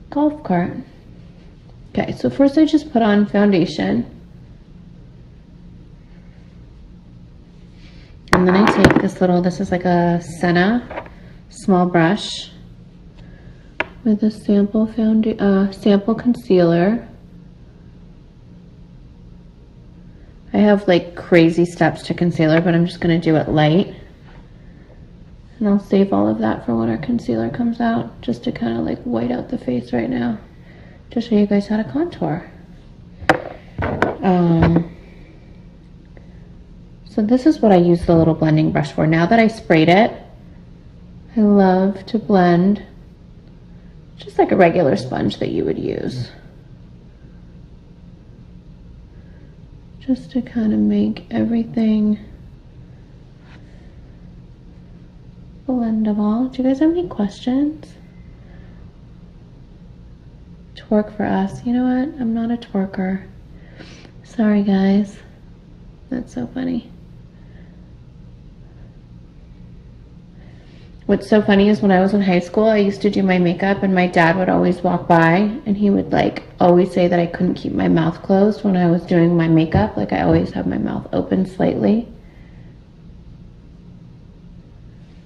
golf cart. Okay, so first I just put on foundation. And then I take this is like a Senna small brush with a sample concealer. I have like crazy steps to concealer, but I'm just gonna do it light. And I'll save all of that for when our concealer comes out, just to kind of like white out the face right now, to show you guys how to contour. So this is what I use the little blending brush for. Now that I sprayed it, I love to blend just like a regular sponge that you would use. Just to kind of make everything blendable. Do you guys have any questions? Twerk for us. You know what? I'm not a twerker. Sorry, guys. That's so funny. What's so funny is when I was in high school, I used to do my makeup and my dad would always walk by and he would like always say that I couldn't keep my mouth closed when I was doing my makeup. Like I always have my mouth open slightly.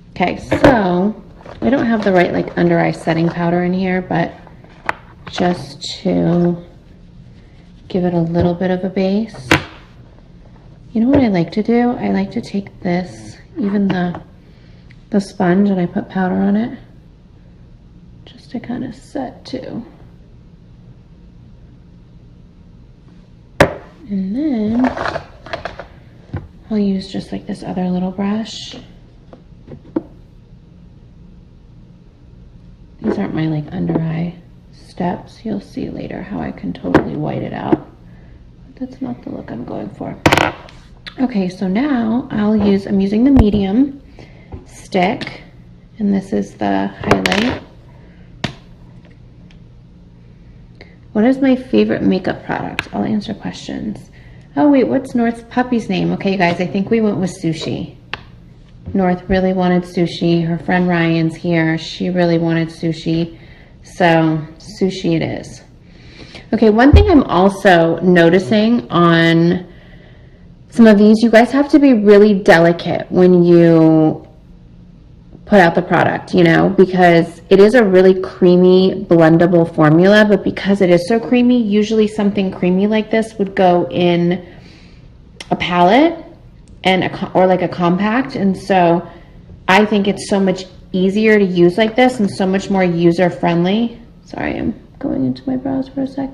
Okay, so I don't have the right like under eye setting powder in here, but just to give it a little bit of a base. You know what I like to do? I like to take this, even the sponge, and I put powder on it just to kind of set too. And then I'll use just like this other little brush. These aren't my like under eye steps. You'll see later how I can totally white it out. But that's not the look I'm going for. Okay, so now I'm using the medium stick, and this is the highlight. What is my favorite makeup product? I'll answer questions. Oh wait, what's North's puppy's name? Okay, guys, I think we went with Sushi. North really wanted Sushi. Her friend Ryan's here. She really wanted Sushi. So Sushi it is. Okay, one thing I'm also noticing on some of these, you guys have to be really delicate when you put out the product, you know, because it is a really creamy blendable formula, but because it is so creamy, usually something creamy like this would go in a palette or like a compact. And so I think it's so much easier to use like this and so much more user friendly. Sorry, I'm going into my browser for a sec.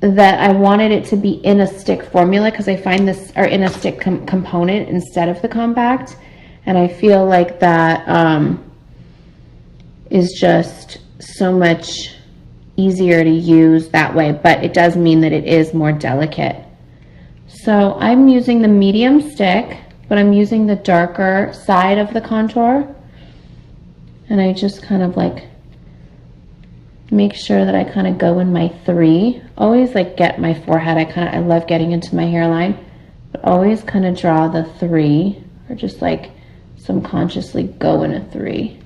That I wanted it to be in a stick formula because I find this, or in a stick component instead of the compact. And I feel like that is just so much easier to use that way, but it does mean that it is more delicate. So I'm using the medium stick, but I'm using the darker side of the contour. And I just kind of like make sure that I kind of go in my 3. Always like get my forehead. I love getting into my hairline, but always kind of draw the 3, or just like subconsciously go in a 3.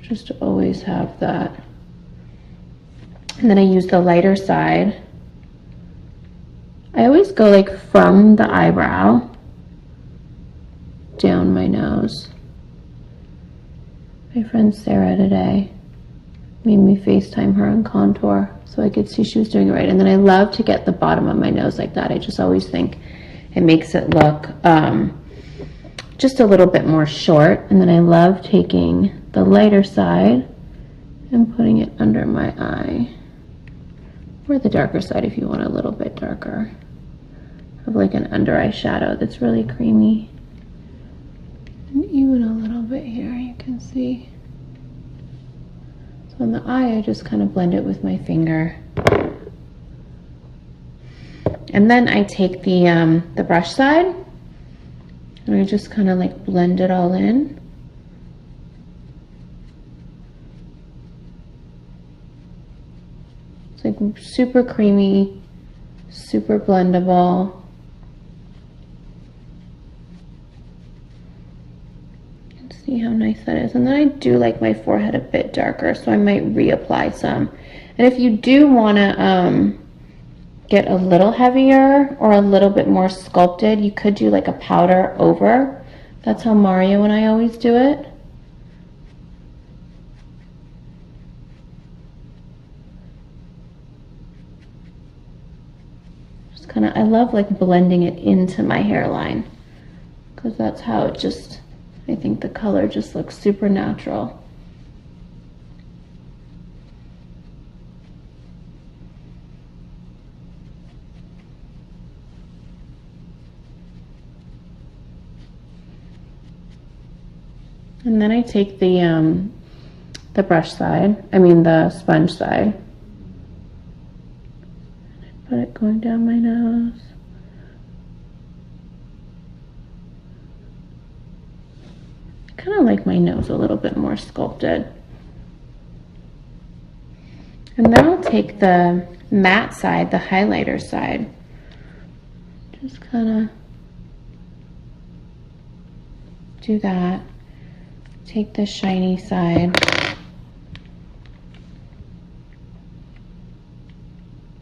Just to always have that. And then I use the lighter side. I always go like from the eyebrow down my nose. My friend Sarah today made me FaceTime her on contour so I could see she was doing it right. And then I love to get the bottom of my nose like that. I just always think it makes it look just a little bit more short. And then I love taking the lighter side and putting it under my eye, or the darker side if you want a little bit darker. I have like an under eye shadow that's really creamy. And even a little bit here, you can see. So on the eye, I just kind of blend it with my finger. And then I take the brush side, and I just kind of like blend it all in. It's like super creamy, super blendable. See how nice that is. And then I do like my forehead a bit darker, so I might reapply some. And if you do want to get a little heavier or a little bit more sculpted, you could do like a powder over. That's how Mario and I always do it. Just kind of, I love like blending it into my hairline, because that's how it just, I think the color just looks super natural. And then I take the brush side, the sponge side. I put it going down my nose. I kind of like my nose a little bit more sculpted. And then I'll take the matte side, the highlighter side. Just kind of do that. Take the shiny side.